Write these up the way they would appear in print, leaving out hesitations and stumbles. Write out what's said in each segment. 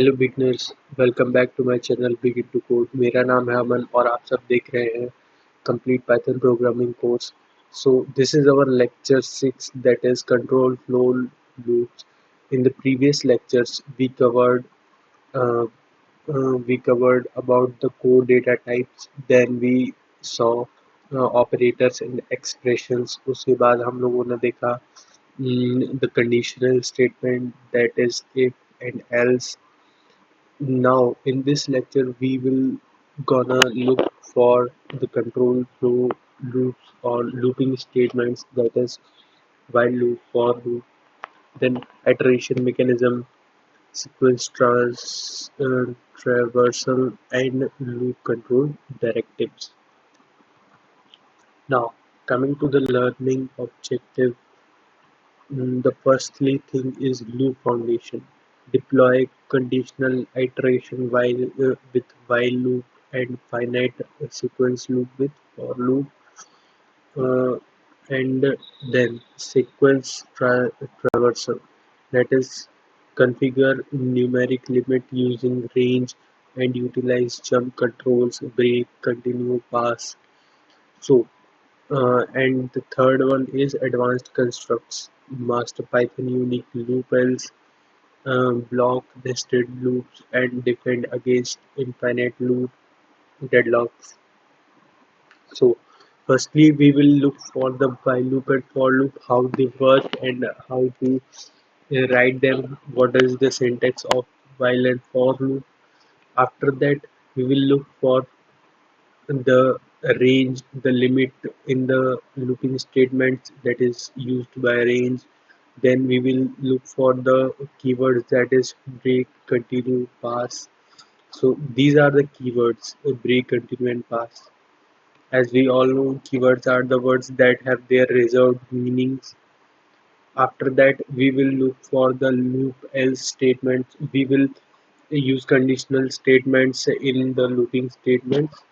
Hello beginners, welcome back to my channel begin to code. मेरा नाम है अमन और आप सब देख रहे हैं complete Python programming course. So this is our lecture 6 that is control flow loops. In the previous lectures uh, we covered about the core data types, then we saw operators and expressions. उसके बाद हम लोगों ने देखा the conditional statement, that is if and else. Now, in this lecture, we will gonna look for the control flow loops or looping statements, that is while loop, for loop, then iteration mechanism, sequence traversal, and loop control directives. Now, coming to the learning objective, the firstly thing is loop foundation. Deploy conditional iteration with while loop and finite sequence loop with for loop, uh, and then sequence traversal, that is configure numeric limit using range and utilize jump controls, break, continue, pass. So and the third one is advanced constructs, master Python unique loopels, block nested loops, and defend against infinite loop deadlocks. So, firstly, we will look for the while loop and for loop, how they work and how to write them. What is the syntax of while and for loop? After that, we will look for the range, the limit in the looping statements, that is used by range. Then we will look for the keywords, that is break, continue, pass. So these are the keywords, break, continue, and pass. As we all know, keywords are the words that have their reserved meanings. After that, we will look for the loop else statements. We will use conditional statements in the looping statements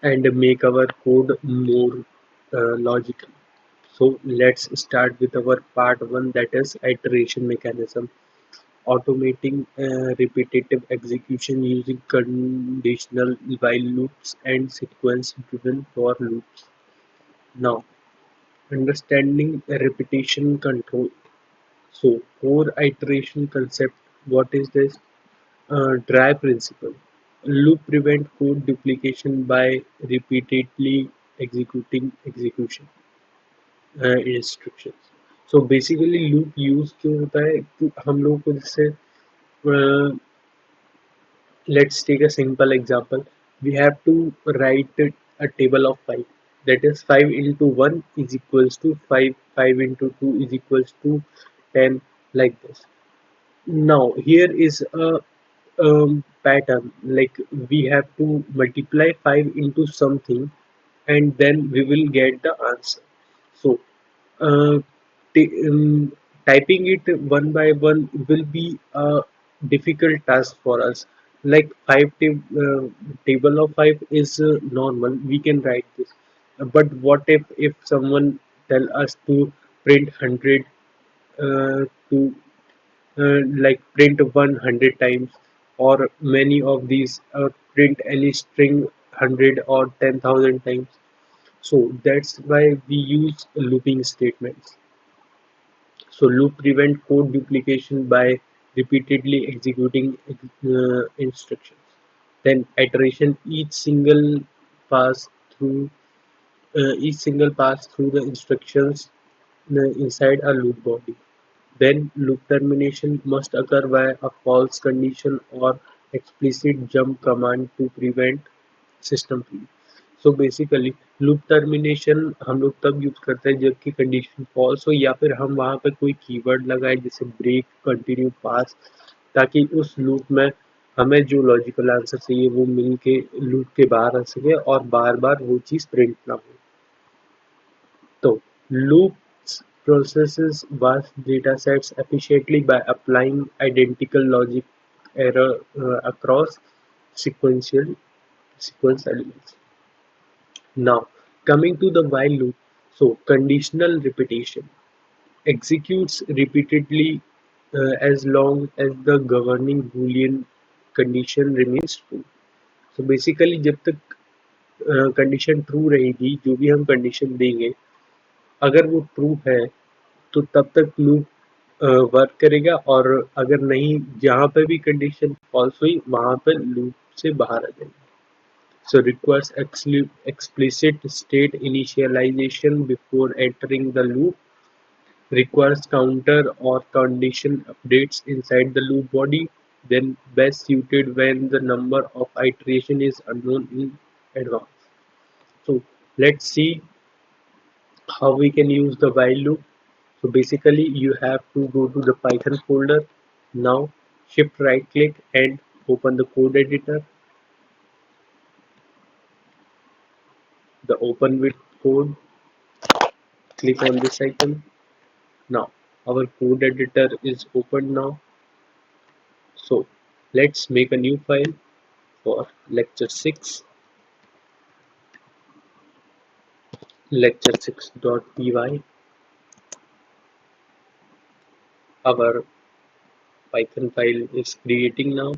and make our code more logical. So let's start with our part 1, that is iteration mechanism. Automating repetitive execution using conditional while loops and sequence driven for loops. Now, understanding repetition control. So core iteration concept, what is this? Dry principle. Loop prevent code duplication by repeatedly executing execution instructions. So basically loop use क्यों होता है कि हम लोग को जैसे let's take a simple example. We have to write a table of 5, that is 5 into 1 is equals to 5, 5 into 2 is equals to 10, like this. Now here is a pattern, like we have to multiply 5 into something and then we will get the answer. So uh, typing it one by one will be a difficult task for us. Like table of 5 is normal, we can write this. But what if someone tell us to print 100, to like print 100 times, or many of these, print any string 100 or 10,000 times. So that's why we use looping statements. So loop prevent code duplication by repeatedly executing instructions. Then iteration, pass through each single pass through the instructions inside a loop body. Then loop termination must occur by a false condition or explicit jump command to prevent system fail. So basically loop termination हम लोग तब use करते हैं जबकि condition false हो या फिर हम वहाँ पे कोई कीवर्ड लगाए जैसे ब्रेक, कंटिन्यू, पास, ताकि उस लूप में हमें जो लॉजिकल आंसर चाहिए वो मिल के लूप के बाहर आ सके और बार बार वो चीज़ प्रिंट ना हो. So, loops processes vast datasets efficiently by applying identical logic error across sequential sequence elements. Now, coming to the while loop, so conditional repetition executes repeatedly as long as the governing boolean condition remains true. So basically जब तक condition true रहेगी, जो भी हम condition देंगे अगर वो true है तो तब तक लूप वर्क करेगा, और अगर नहीं, जहाँ पे भी कंडीशन फॉल्स हुई वहाँ पे लूप से बाहर आ जाएगा. So requires explicit state initialization before entering the loop, requires counter or condition updates inside the loop body, then best suited when the number of iteration is unknown in advance. So let's see how we can use the while loop. So basically you have to go to the Python folder. Now shift right click and open the code editor. The open with code, click on this icon. Now our code editor is open now. So let's make a new file for lecture 6, lecture6.py. Our Python file is creating now.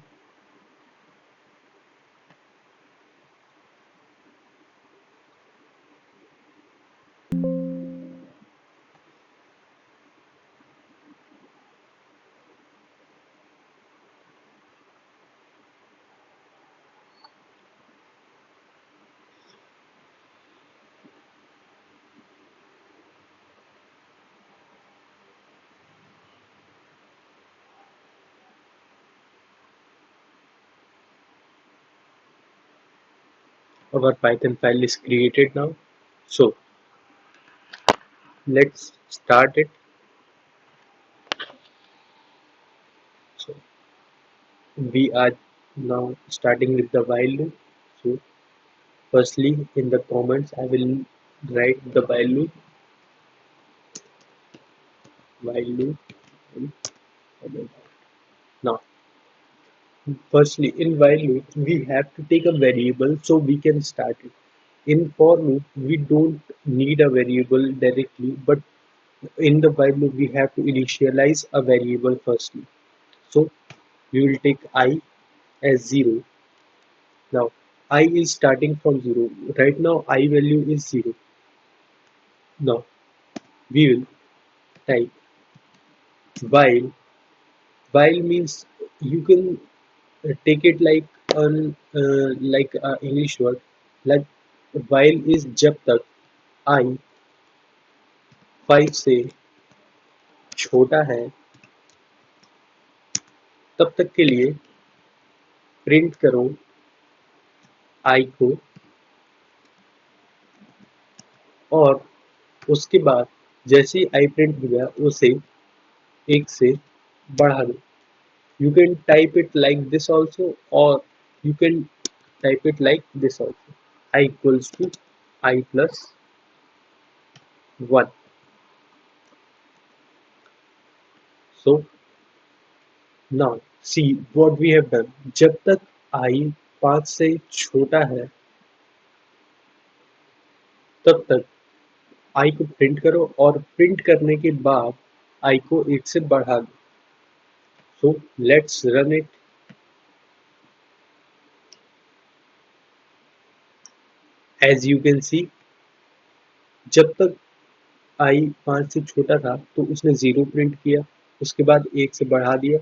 Our Python file is created now. So let's start it. So we are now starting with the while loop. So firstly in the comments I will write the while loop and comment. Now firstly in while loop we have to take a variable so we can start it. In for loop we don't need a variable directly, but in the while loop we have to initialize a variable firstly. So we will take I as 0. Now I is starting from 0. Right now I value is 0. Now we will type while. While means you can take it like an like a English word, like while is जब तक I 5 से छोटा है तब तक के लिए print करो I को, और उसके बाद जैसे ही I प्रिंट हुआ उसे 1 से बढ़ा दो. You can type it like this also, or you can type it like this also. I equals to I plus 1. So now see what we have done. जब तक I 5 से छोटा है तब तक I को प्रिंट करो, और प्रिंट करने के बाद I को 1 से बढ़ा दो. So let's run it. As you can see, जब तक I 5 से छोटा था तो उसने 0 प्रिंट किया, उसके बाद 1 से बढ़ा दिया.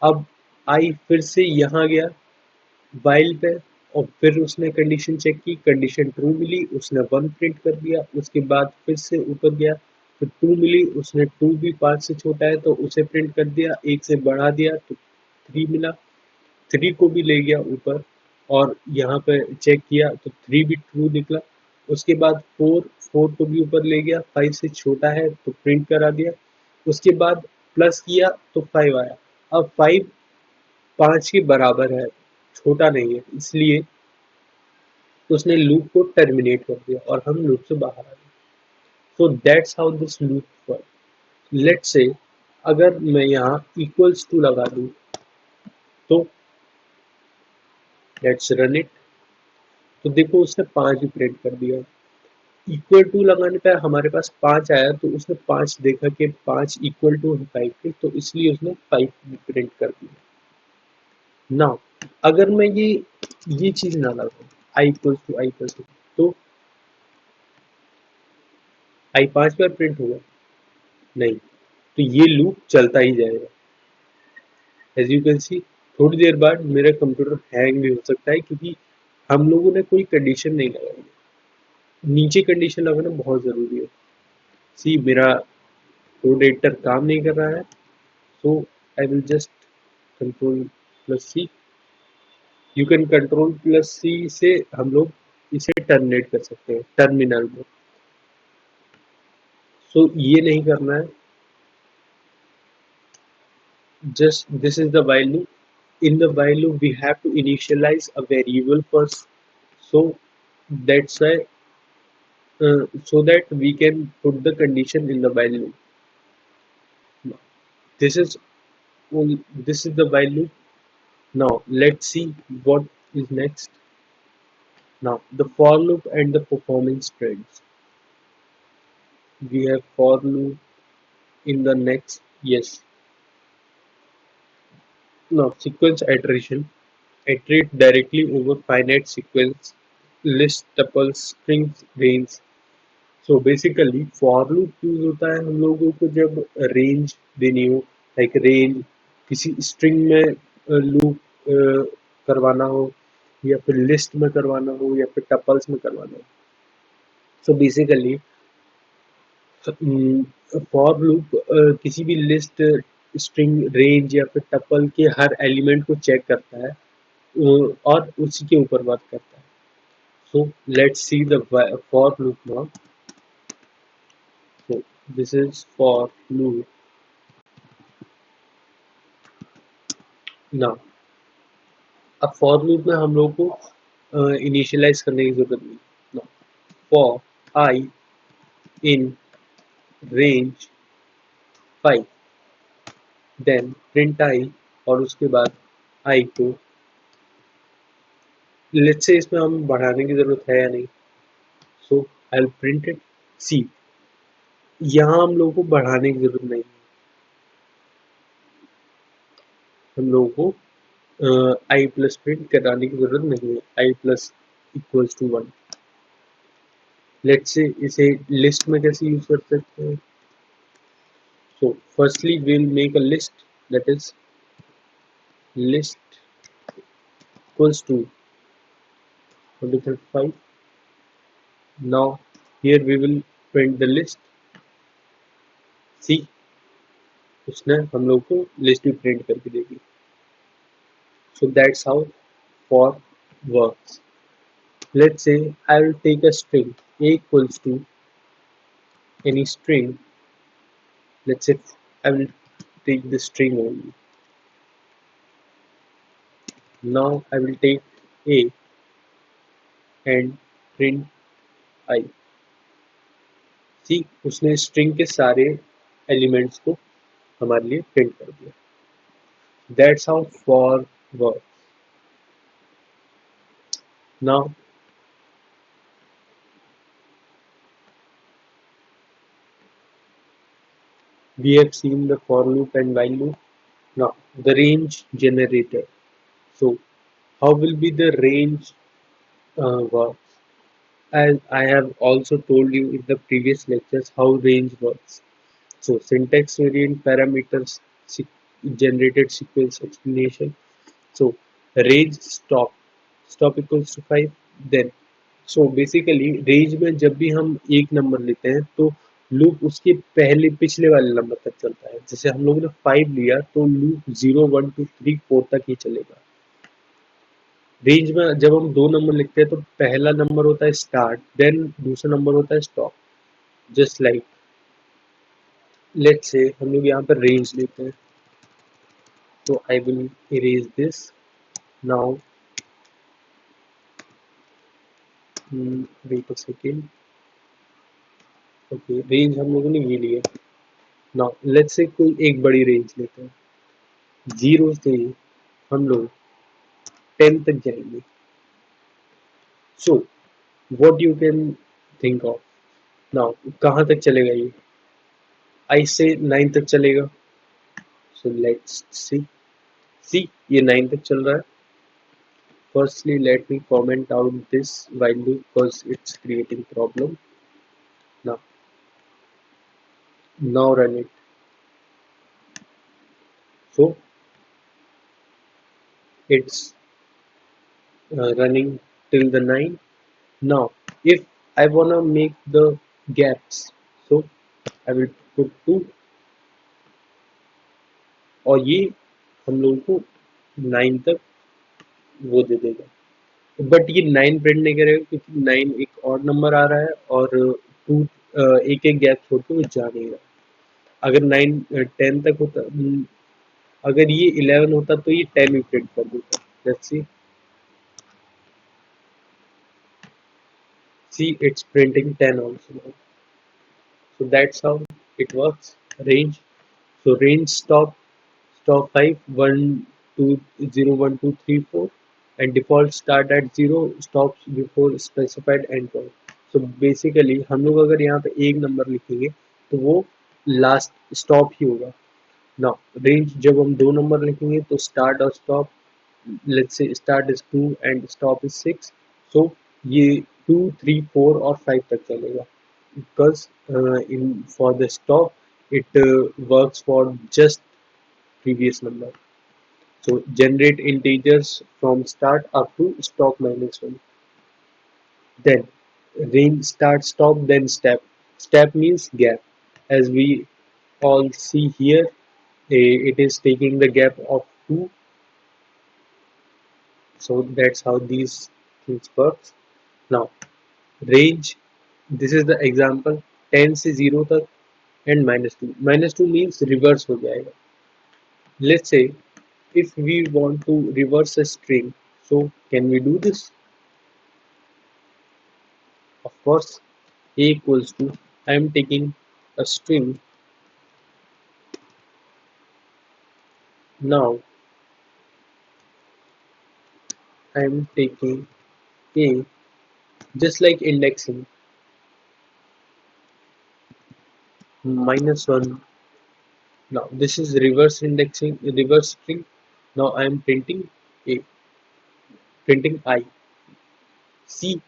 अब I फिर से यहाँ गया while पे, और फिर उसने कंडीशन चेक की, कंडीशन ट्रू मिली, उसने 1 प्रिंट कर दिया. उसके बाद फिर से ऊपर गया, फिर 2 मिली, उसने 2 भी 5 से छोटा है तो उसे प्रिंट कर दिया, 1 से बढ़ा दिया तो 3 मिला, 3 को भी ले गया ऊपर, और यहाँ पे चेक किया तो 3 भी ट्रू निकला. उसके बाद 4 को भी ऊपर ले गया, 5 से छोटा है तो प्रिंट करा दिया. उसके बाद प्लस किया तो 5 आया. अब 5 5 के बराबर है, छोटा नहीं है, इसलिए उसने लूप को टर्मिनेट कर दिया और हम लूप से बाहर आ गए. सो that's how this loop work. Let's say अगर मैं यहाँ इक्वल्स टू लगा दूं तो लेट्स रन इट. तो देखो उसने 5 ही प्रिंट कर दिया. इक्वल टू लगाने पे हमारे पास 5 आया, तो उसने 5 देखा कि 5 इक्वल टू है 5 के, तो इसलिए उसने 5 प्रिंट कर दिया। ना अगर मैं ये चीज ना लगाऊं, I equal to I plus, तो आई 5 बार प्रिंट होगा नहीं, तो ये लूप चलता ही जाएगा। एज यू कैन सी, थोड़ी देर बाद मेरा कंप्यूटर हैंग भी हो सकता है, क्योंकि हम लोगों ने कोई कंडीशन नहीं लगाई। नीचे कंडीशन लगाना बहुत जरूरी है। सी, मेरा कोड एडिटर काम नहीं कर रहा है, so I will just control plus C. You can control plus C से हम लोग इसे टर्मिनेट कर सकते हैं टर्मिनल में। सो ये नहीं करना है, just this is the while loop. In the while loop we have to initialize a variable first, so that's why so that we can put the condition in the while loop. This is this is the while loop. Now let's see what is next. Now the for loop and the performance trends. We have for loop in the next. Yes. Now sequence iteration. Iterate directly over finite sequence, list, tuples, strings, range. So basically for loop use होता है हम लोगों को जब range देनी हो, like range किसी string में लूप करवाना हो, या फिर लिस्ट में करवाना हो, या फिर टपल्स में करवाना हो। सो बेसिकली फॉर लूप किसी भी लिस्ट, स्ट्रिंग, रेंज या फिर टपल के हर एलिमेंट को चेक करता है और उसी के ऊपर वर्क करता है। So let's see the for loop now. So this is for loop. Now अब for loop में हम लोग को इनिशियलाइज करने की जरूरत नहीं। Now for I in range 5, then print I, और उसके बाद I को लेट्स से इसमें हम बढ़ाने की जरूरत है या नहीं, सो आई विल प्रिंट इट। सी, यहाँ हम लोगों को बढ़ाने की जरूरत नहीं है, हम लोगों को आई प्लस प्रिंट कराने की जरूरत नहीं है। I plus equals to 1। Let's say इसे लिस्ट में कैसे यूज कर सकते हैं। So firstly we will make a list, that is list equals to 2035। Now here we will print the list. See, उसने हम लोग को लिस्ट भी प्रिंट करके देगी। So that's how for works. Let's say I will take a string a equals to any string. Let's say I will take the string only. Now I will take a and print I. सी, उसने string के सारे elements को हमारे लिए print कर दिया। That's how for work. Now we have seen the for loop and while loop. Now the range generator. So how will be the range work? As I have also told you in the previous lectures how range works. So syntax variant parameters, generated sequence explanation. So range stop equals to 5, then so basically range में जब भी हम एक number लेते हैं तो loop उसके पहले पिछले वाले नंबर तक चलता है। जैसे हम लोगों ने 5 लिया तो लूप 0 1 2 3 4 तक ही चलेगा। रेंज में जब हम दो नंबर लिखते हैं तो पहला नंबर होता है स्टार्ट, देन दूसरा नंबर होता है stop. Just like let's say हम लोग यहाँ पर रेंज लेते हैं, तो I will erase this now. Wait a second. Okay, range हम लोगों ने ये लिया। नाउ लेट्स से कोई एक बड़ी रेंज लेते हैं, 0 से हम लोग 10 तक जाएंगे। So what you can think of, now कहाँ तक चलेगा ये? आई से 9 तक चलेगा. सो लेट्स सी ये 9 तक चल रहा है. Firstly, let me comment out this while loop because it's creating problem. Now run it. So it's running till the 9. Now, if I wanna make the gaps, so I will put 2 और ये हम लोगों को 9 तक वो दे देगा. But ये 9 print नहीं करेगा क्योंकि 9 एक और नंबर आ रहा है और 2 एक एक गैप छोड़ के वो जा नहीं रहा. अगर 9 10 तक होता, अगर ये 11 होता तो ये 10 भी प्रिंट कर देता. Let's see it's printing 10 also now. So that's how it works. Range. So range stop 5 1 2 0 1 2 3 4 and default start at 0 stops before specified endpoint. So basically हम लोग अगर यहाँ पे एक नंबर लिखेंगे तो वो लास्ट स्टॉप ही होगा. नाउ रेंज जब हम दो नंबर लिखेंगे तो स्टार्ट और stop, let's say start is 2 and stop is 6. So ये 2 3 4 और 5 तक चलेगा because in for the stop it works for just previous number. So generate integers from start up to stop minus 1. Then range start stop then step. Step means gap. As we all see here, it is taking the gap of 2. So that's how these things works. Now range, this is the example 10 से 0 तक and -2. -2 means reverse हो जाएगा. Let's say if we want to reverse a string, so can we do this? Of course, a equals to, I am taking a string. Now I am taking a, just like indexing, -1. Now this is reverse indexing, reverse string. Now I am printing a, printing I. C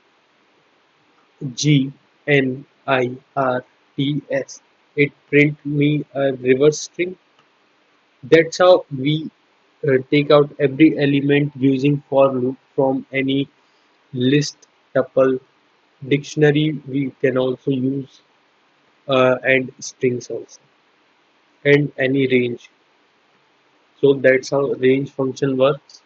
G N I R T S. It print me a reverse string. That's how we take out every element using for loop from any list, tuple, dictionary. We can also use and strings also and any range. So that's how range function works.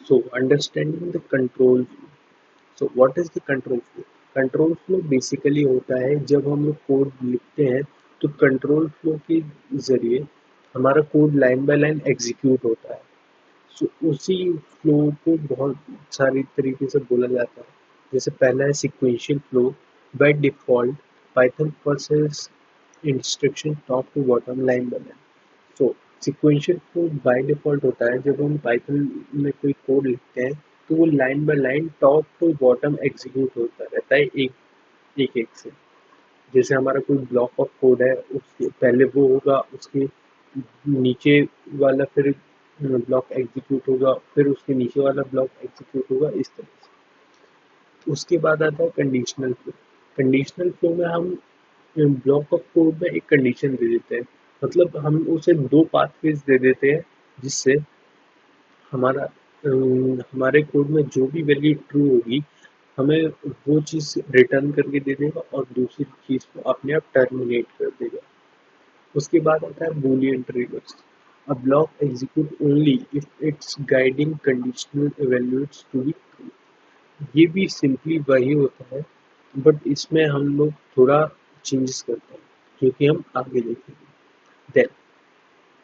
So understanding the control flow. So what is the control flow? Control flow basically होता है जब हम लोग code लिखते हैं तो control flow के जरिए हमारा code line by line execute होता है. सो उसी फ्लो को बहुत सारी तरीके से बोला जाता है. जैसे पहला है sequential flow. By default Python process instruction top to bottom line by line. So sequential flow by default होता है जब हम पाइथन में कोई कोड लिखते हैं तो वो line by line top to bottom execute होता रहता है एक एक एक से. जैसे हमारा कोई ब्लॉक ऑफ कोड है उसके पहले वो होगा, उसके नीचे वाला फिर ब्लॉक एग्जीक्यूट होगा, फिर उसके नीचे वाला ब्लॉक एग्जीक्यूट होगा, इस तरह से. उसके बाद आता है कंडीशनल फ्लो. कंडीशनल फ्लो में हम ब्लॉक ऑफ कोड में एक कंडीशन दे देते हैं. मतलब हम उसे दो पाथवेज दे देते हैं जिससे हमारा हमारे कोड में जो भी वैल्यू ट्रू होगी हमें वो चीज़ रिटर्न करके दे देगा और दूसरी चीज़ को अपने आप टर्मिनेट कर देगा. उसके बाद आता है Boolean triggers. A block execute only if its guiding conditional evaluates to be true. ये भी सिंपली वही होता है बट इसमें हम लोग थोड़ा चेंजेस करते हैं क्योंकि हम आगे देखेंगे. Then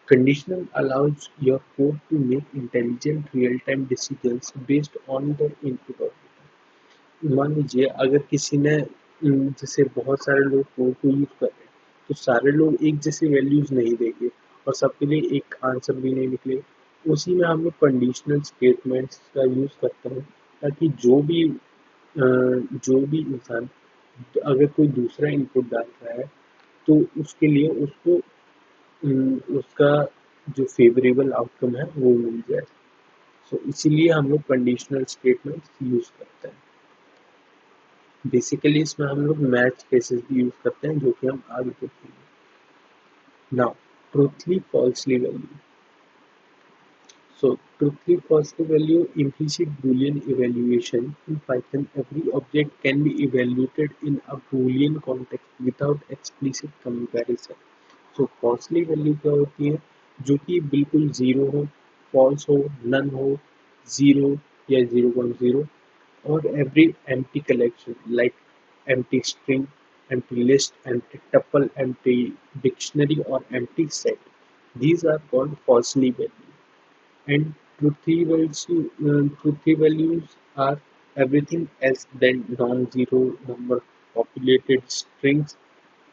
conditional allows your code to make intelligent real-time decisions based on the input of data. मान लीजिए अगर किसी ने जैसे बहुत सारे लोग कोड को यूज कर रहे हैं तो सारे लोग एक जैसी वैल्यूज नहीं देंगे और सबके लिए एक आंसर भी नहीं निकले. उसी में हम लोग कंडीशनल स्टेटमेंट्स का यूज करते हैं ताकि जो भी इंसान अगर कोई दूसरा इनपुट डाल रहा है तो उसके लिए उसको उसका जो फेवरेबल आउटकम है वो मिल जाए. सो इसीलिए हम लोग कंडीशनल स्टेटमेंट्स यूज करते हैं. बेसिकली इसमें हम लोग मैच केसेस भी यूज करते हैं जो कि हम आगे देखेंगे. Now truthfully falsely value. So truthfully falsely value implicit boolean evaluation. In Python every object can be evaluated in a boolean context without explicit comparison. So falsely value क्या होती है जो कि बिल्कुल जीरो हो, false हो, none हो, zero या 0.0 or every empty collection like empty string, empty list, empty tuple, empty dictionary or empty set. These are called falsely value. And truthy values are everything else than non-zero number populated strings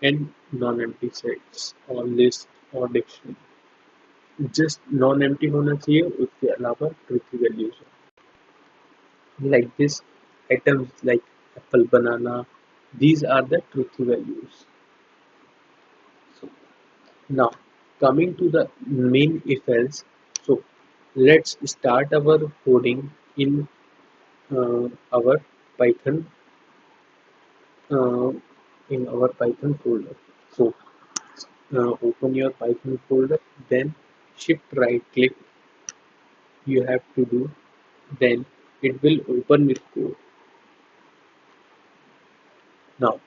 and non-empty sets or list or dictionary. Just non-empty होना चाहिए, उसके अलावा truthy values हो. Like this, items like apple, banana, these are the truthy values. So now coming to the main if else. So let's start our coding in our Python uh, folder. So open your Python folder, then shift right click you have to do, then it will open with code. Now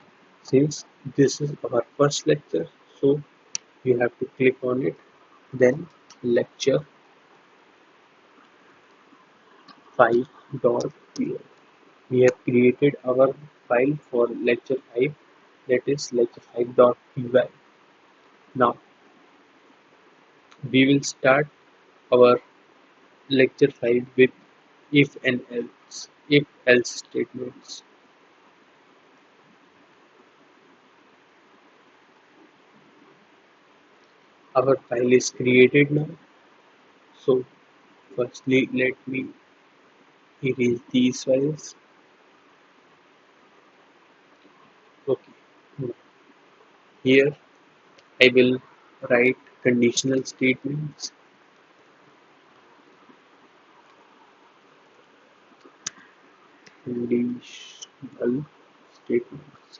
since this is our first lecture, so you have to click on it, then lecture 5.py. We have created our file for lecture 5, that is lecture 5.py. Now we will start our lecture 5 with if else statements. Our file is created now. So firstly let me erase these files. Okay. Here I will write conditional statements. Conditional statements.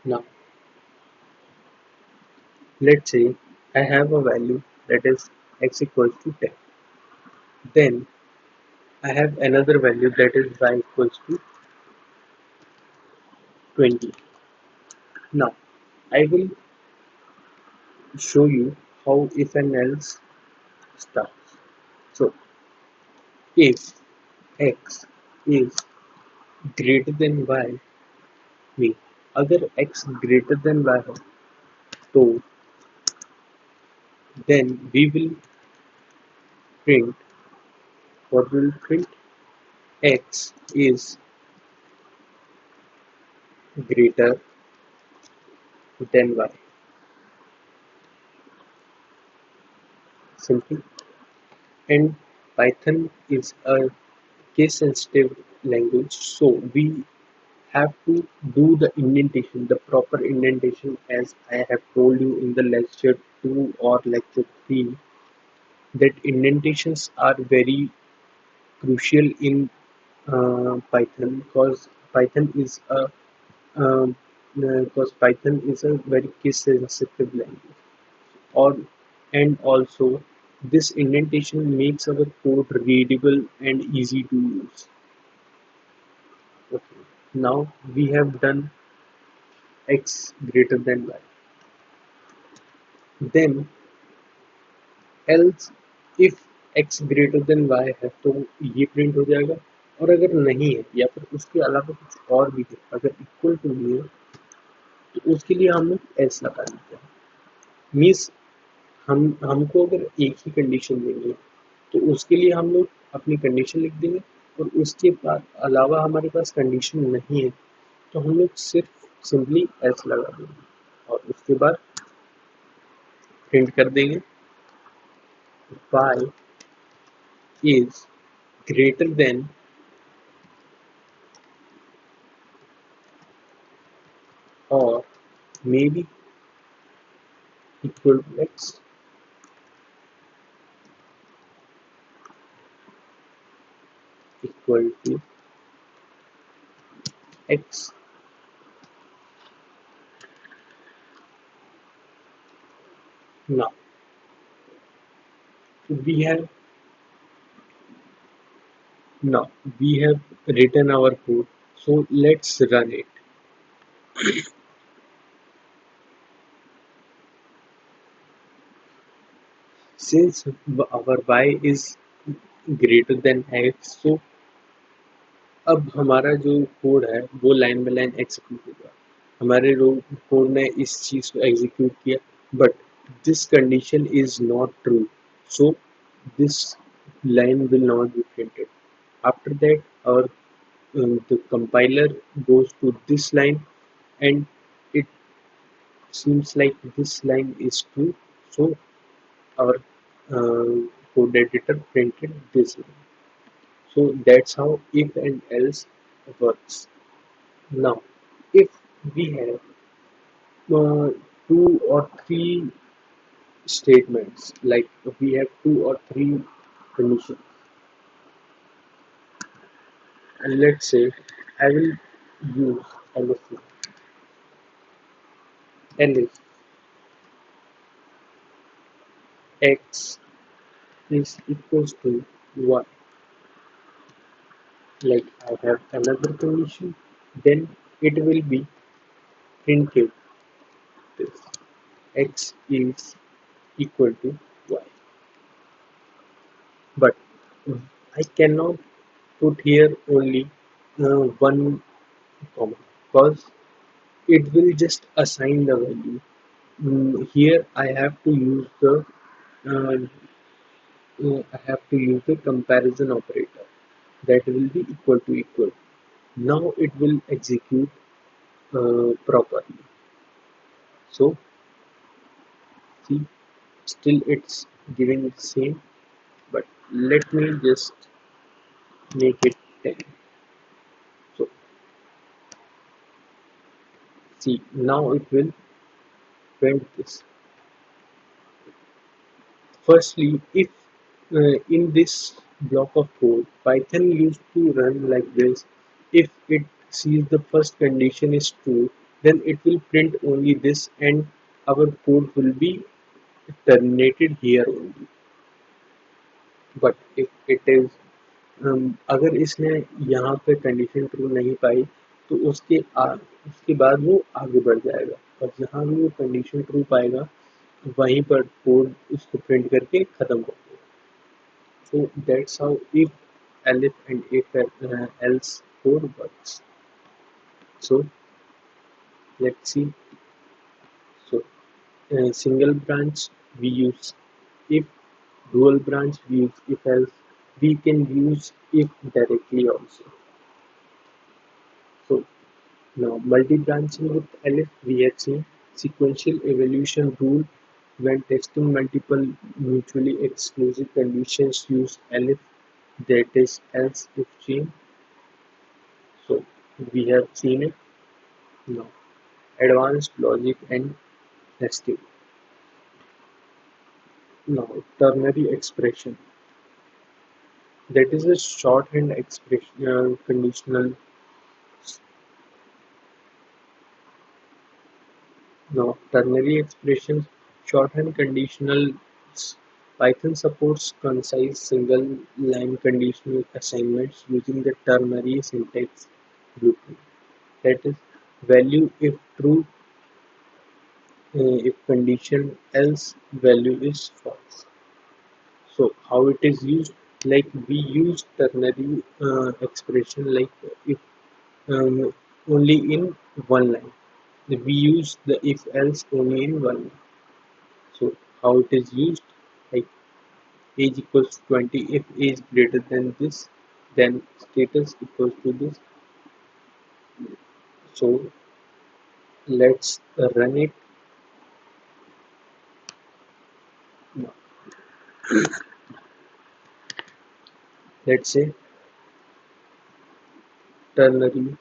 Now let's say I have a value that is x equals to 10. Then I have another value that is y equals to 20. Now I will show you how if and else starts. So if x is greater than y में अगर x greater than y हो तो then we will print what will print x is greater than y. Simple. And Python is a case sensitive language, so we have to do the indentation, the proper indentation, as I have told you in the lecture 2 or lecture 3, that indentations are very crucial in Python because Python is a Python is a very case sensitive language. Or and also this indentation makes our code readable and easy to use. Okay. Now we have done x greater than y. Then else if x greater than y है तो ये print हो जाएगा और अगर नहीं है या फिर उसके अलावा कुछ और भी है अगर इक्वल टू नहीं है तो उसके लिए हम लोग एल्स लगा देते हैं मीन्स हमको अगर एक ही कंडीशन देंगे तो उसके लिए हम लोग अपनी कंडीशन लिख देंगे और उसके बाद अलावा हमारे पास कंडीशन नहीं है तो हम लोग सिर्फ सिंपली एल्स लगा देंगे और उसके बाद प्रिंट कर देंगे y is greater than or maybe equal to x equal to x. Now we have now we have written our code, so let's run it. Since our y is greater than x, so अब हमारा जो code है वो line by line execute होगा हमारे code ने इस चीज को एग्जीक्यूट किया but this condition is not true so this line will not be printed. After that, our the compiler goes to this line, and it seems like this line is true. So our uh, code editor printed this line. So that's how if and else works. Now, if we have two or three statements, like we have two or three conditions, and let's say I will use LSC. Ls x is equals to 1. Like I have another condition, then it will be printed this x is equal to y. But I cannot put here only one comma because it will just assign the value. Here uh, I have to use the comparison operator that will be equal to equal. Now it will execute properly. So see, still it's giving the same, but let me just make it 10. So see, now it will print this. Firstly, if in this block of code, Python used to run like this. If it sees the first condition is true, then it will print only this and our code will be terminated here only. But if it is अगर इसने यहाँ पे condition true नहीं पाई तो उसके बाद वो आगे बढ़ जाएगा और जहाँ भी वो कंडीशन ट्रू पाएगा वहीं पर कोड उसको प्रिंट करके खत्म कर देगा. So that's how if elif and if else code works. So let's see. So single branch we use if, dual branch we use if else. We can use if directly also. So now multi-branching with elif we have seen sequential evolution rule when testing multiple mutually exclusive conditions use elif, that is else if chain. So we have seen it now. Advanced logic and nesting. Now ternary expression. That is a shorthand expression conditional. Now ternary expressions, shorthand conditional. Python supports concise single line conditional assignments using the ternary syntax blueprint. That is value if true, if condition else value is false. So how it is used? Like we use ternary expression like if only in one line. We use the if else only in one line. So how it is used? Like age equals to 20. If age greater than this, then status equals to this. So let's run it now. Let's say ternary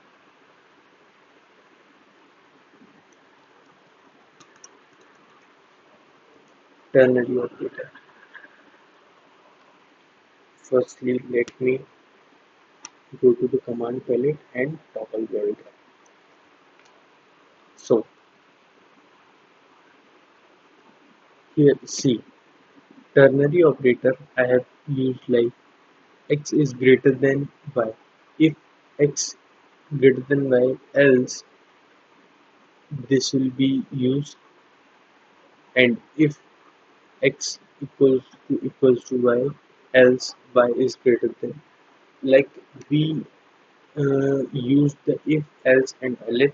ternary operator. Firstly, let me go to the command palette and toggle build. So here see ternary operator I have used like x is greater than y. If x greater than y, else this will be used, and if x equals to y, else y is greater than. Like we use the if, else, and elif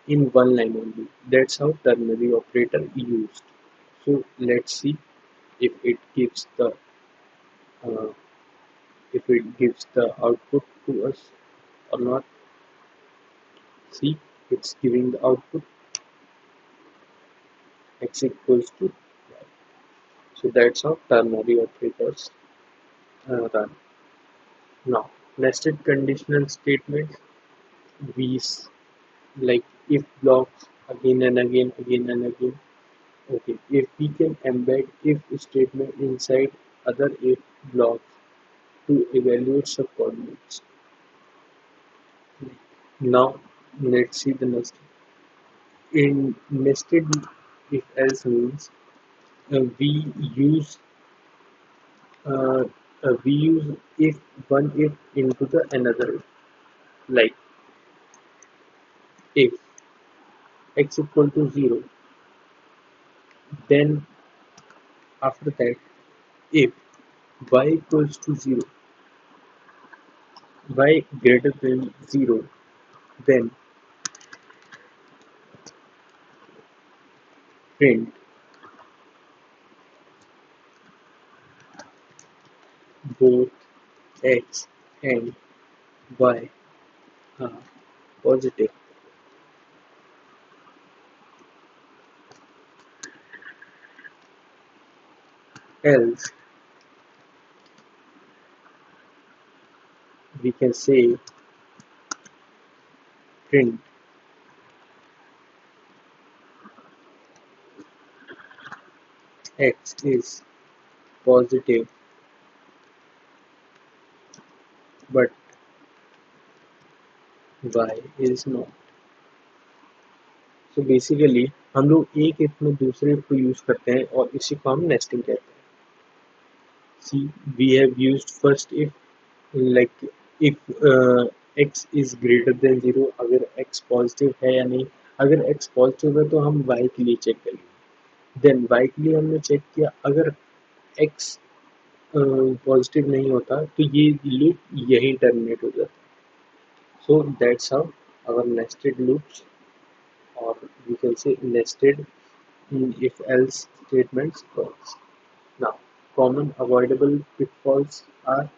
in one line only. That's how ternary operator used. So let's see if it gives the uh, output to us or not. See, it's giving the output x equals to y. So that's how ternary operators run. Now, nested conditional statements, we like if blocks again and again, again and again. Okay, if we can embed if statement inside other if blocks to evaluate subcoordinates. Now, let's see the nested. In nested if else means we use uh, we use if one if into the another if. Like if x equal to 0, then after that if y equals to 0, y greater than 0, then print both x and y are positive. Else we can say print x is positive but y is not. So basically हम लोग एक if में दूसरे if को use करते हैं और इसी को हम नेस्टिंग कहते हैं. See, we have used first if, like if x is greater than 0, अगर x पॉजिटिव है या नहीं अगर x पॉजिटिव है तो हम y के लिए चेक करेंगे। देन y के लिए हमने चेक किया, अगर x पॉजिटिव नहीं होता तो ये लूप यही टर्मिनेट हो जाता। सो that's how our nested loops, or we can say nested if else statements works. Now, common avoidable pitfalls are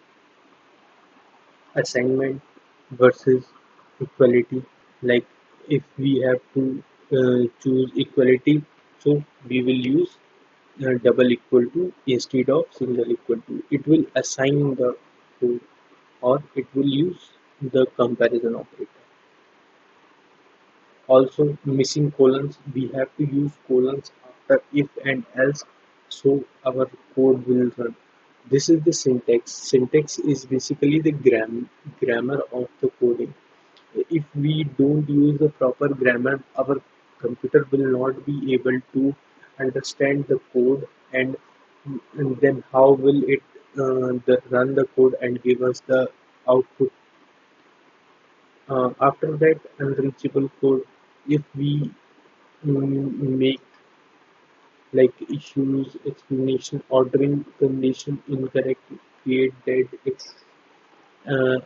assignment versus equality. Like if we have to choose equality, so we will use double equal to instead of single equal to. It will assign the code, or it will use the comparison operator. Also, missing colons, we have to use colons after if and else, so our code will run. This is the syntax. Syntax is basically the grammar of the coding. If we don't use the proper grammar, our computer will not be able to understand the code, and then how will it run the code and give us the output. After that, unreachable code. If we make like issues, explanation, ordering combination incorrect, create dead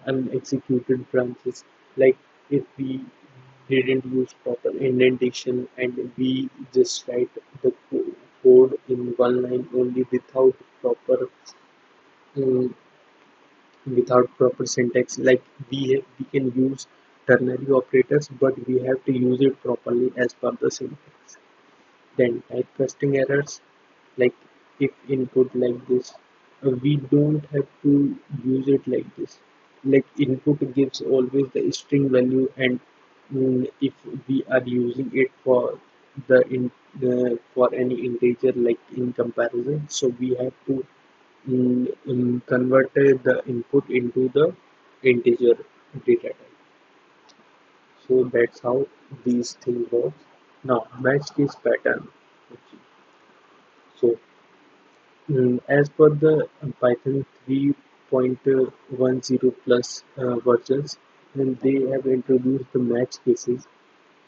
unexecuted branches. Like if we didn't use proper indentation and we just write the code in one line only um, without proper syntax. Like we can use ternary operators, but we have to use it properly as per the syntax. Then typecasting errors, like if input like this, we don't have to use it like this. Like input gives always the string value, and if we are using it for for any integer like in comparison, so we have to convert the input into the integer data type. So that's how these things work. Now match case pattern. So as per the Python 3.10 plus versions, and they have introduced the match cases.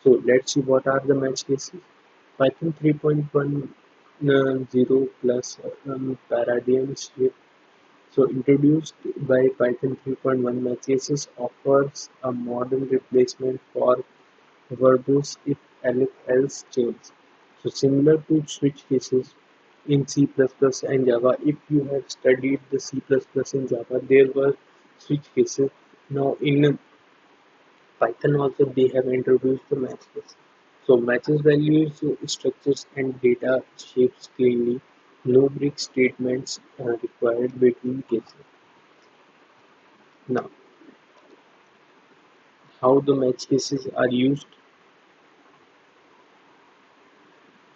So let's see what are the match cases. Python 3.10 plus paradigm shift. So introduced by Python 3.1, match cases offers a modern replacement for verbose if else change. So similar to switch cases in C++ and Java, if you have studied the C++ and Java, there were switch cases. Now in Python also they have introduced the match case. So matches values, structures and data shapes cleanly. No break statements are required between cases. Now, how the match cases are used?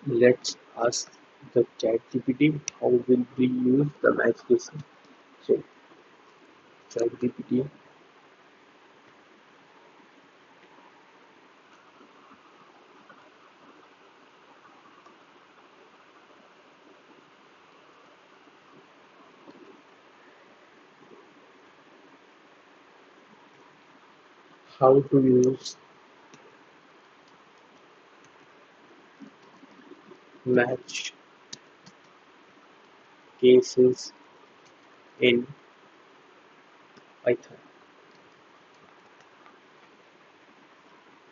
Let's ask the ChatGPT how will we use the match cases. So ChatGPT, how to use match cases in Python.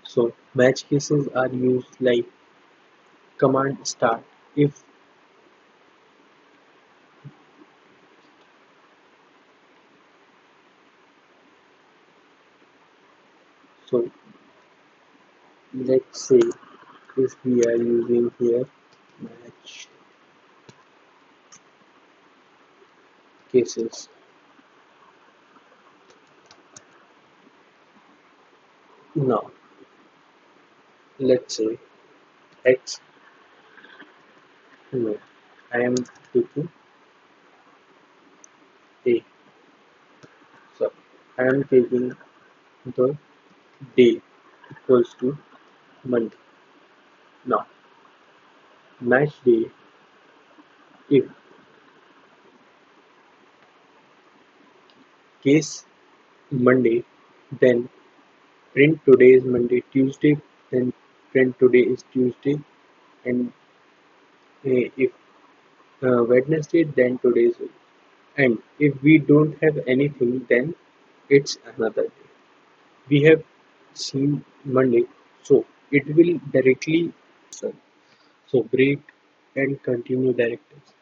So match cases are used like command start. If so, let's say if we are using here match cases. Now let's say x, no, I am taking a, so I am taking the day equals to Monday. Now match day if case Monday, then print today is Monday, Tuesday, then friend, today is Tuesday, and if Wednesday, then today is, and if we don't have anything, then it's another day. We have seen Monday, so it will directly so, so break and continue directives.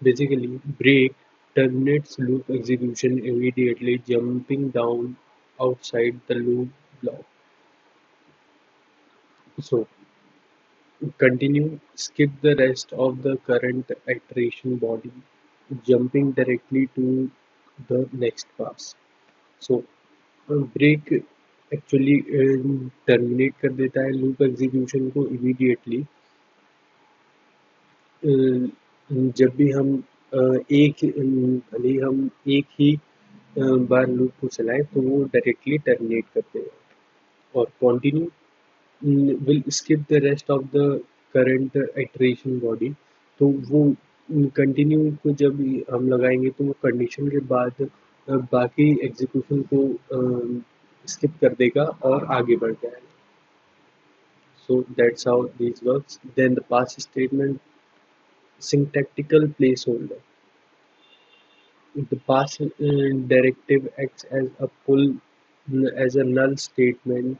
Basically, break terminates loop execution immediately, jumping down outside the loop block. So continue, skip the rest of the current iteration body, jumping directly to the next pass. So break actually terminate कर देता है loop execution को immediately जब भी हम भले ही हम एक ही बार लूप को चलाएं तो वो डायरेक्टली टर्मिनेट कर देगा और continue will skip the rest of the current iteration body तो वो कंटिन्यू को जब हम लगाएंगे तो वो कंडीशन के बाद बाकी एग्जीक्यूशन को स्किप कर देगा और आगे बढ़ जाएगा. So that's how this works. Then the pass statement, syntactical placeholder. The pass directive acts as a as a null statement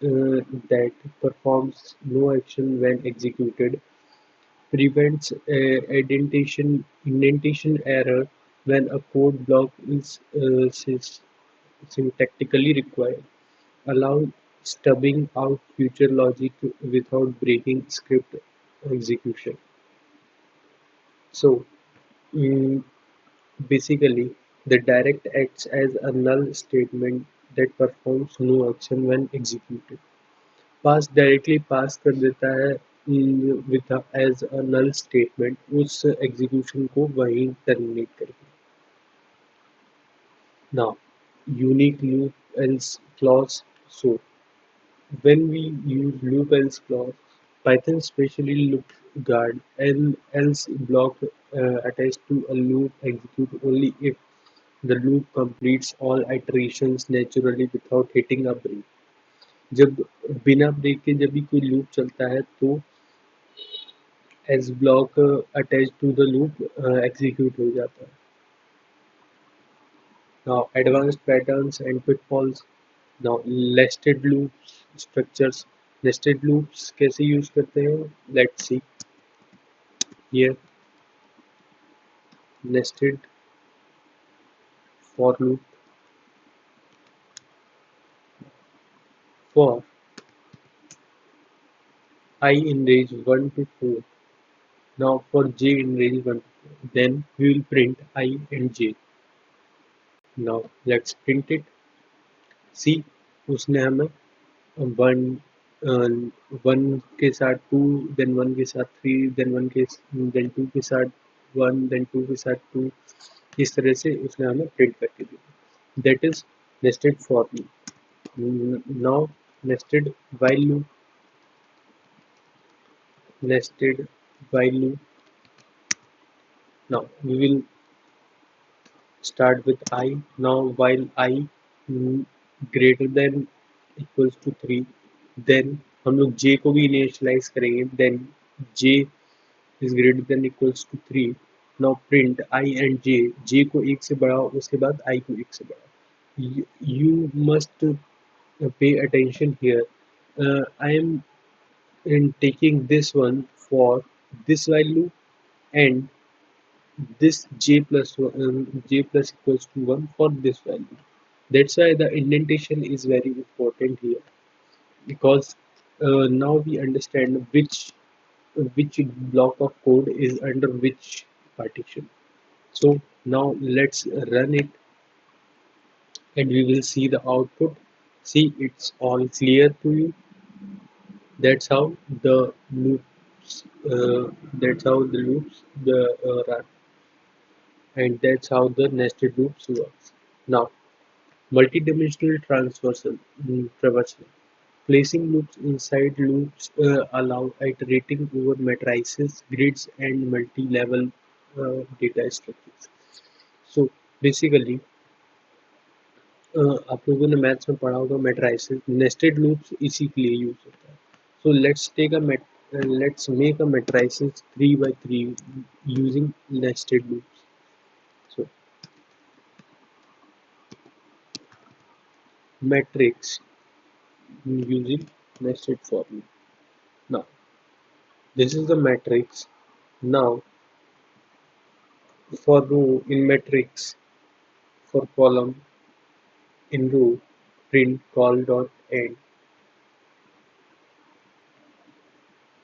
that performs no action when executed, prevents indentation error when a code block is syntactically required, allow stubbing out future logic without breaking script execution. So mm, basically, the direct acts as a null statement that performs no action when executed. Pass directly pass कर देता है with as a null statement उस execution को वहीं terminate करके. Now, unique loop else clause. So, when we use loop else clause, Python specially loop guard and else block attached to a loop execute only if the loop completes all iterations naturally without hitting a break. जब बिना break के जब भी कोई loop चलता है तो else block attach to the loop execute हो जाता है. Now, advanced patterns and pitfalls. Now, nested loops structures. Nested loops कैसे यूज करते हैं? Let's see here. Nested for loop for I in range 1 to 4. Now, for j in range 1 to 4. Then we will print I and j. Now, let's print it. See, उसने हमें one one के साथ to then one के साथ three then one के then to के साथ one then to के साथ टू इस तरह से उसने हमें प्रिंट करके दिया. That is nested for loop. Now nested while loop. Nested while loop. Now we will start with I. Now while I greater than equals to 3 then हम लोग j को भी इनिशियलाइज करेंगे. then j is greater than equals to 3. now print I and j को 1 से बढ़ाओ उसके बाद I को 1 से बढ़ाओ. you must pay attention here. I am in taking this one for this value and this j plus equals to 1 for this value. That's why the indentation is very important here because now we understand which block of code is under which partition. So now let's run it and we will see the output. See, it's all clear to you. That's how the loops run, and that's how the nested loops works. Now, multidimensional traversal. Placing loops inside loops allow iterating over matrices, grids, and multi-level data structures. So basically, आप लोगों ने maths में पढ़ा होगा matrices. Nested loops इसी के लिए use होता है. So let's make a matrices 3 by 3 using nested loops. So matrix using nested for loop. Now this is the matrix. Now for row in matrix, for column in row, print call dot end.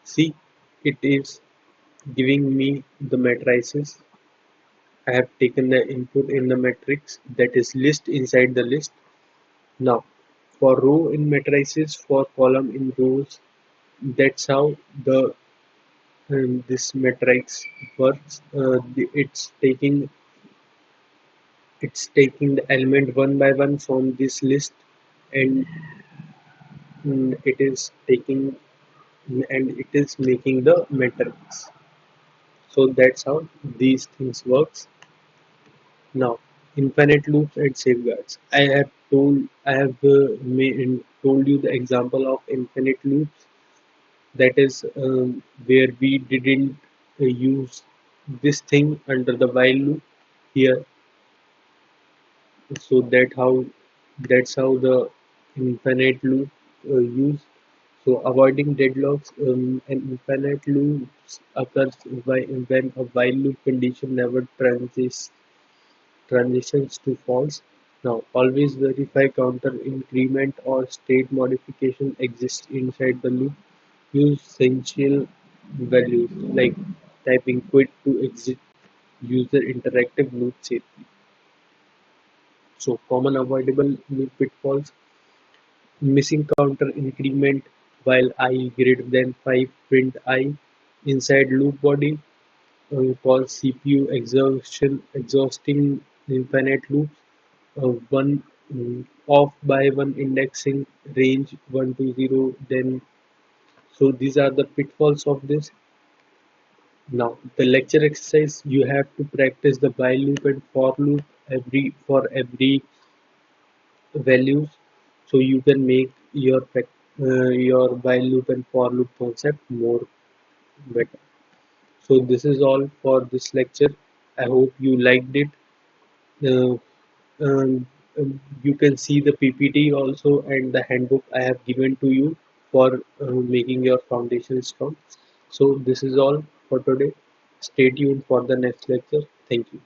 See, it is giving me the matrices. I have taken the input in the matrix, that is list inside the list. Now for row in matrices, for column in rows, that's how the this matrix works. It's taking the element one by one from this list, and it is taking and it is making the matrix. So that's how these things works. Now infinite loops and safeguards. I have told you the example of infinite loops, that is where we didn't use this thing under the while loop here. So that's how the infinite loop used. So avoiding deadlocks, an infinite loops occurs when a while loop condition never transitions to false. Now always verify counter increment or state modification exists inside the loop. Use essential values like typing quit to exit user interactive loop safely. So common avoidable loop pitfalls: missing counter increment while I greater than 5, print I inside loop body, called CPU exhausting infinite loops, one off by one indexing range 1 to 0. Then so these are the pitfalls of this. Now the lecture exercise, you have to practice the while loop and for loop every values, so you can make your while loop and for loop concept more better. So this is all for this lecture. I hope you liked it. uh, um, you can see the PPT also and the handbook I have given to you for making your foundation strong. So this is all for today. Stay tuned for the next lecture. Thank you.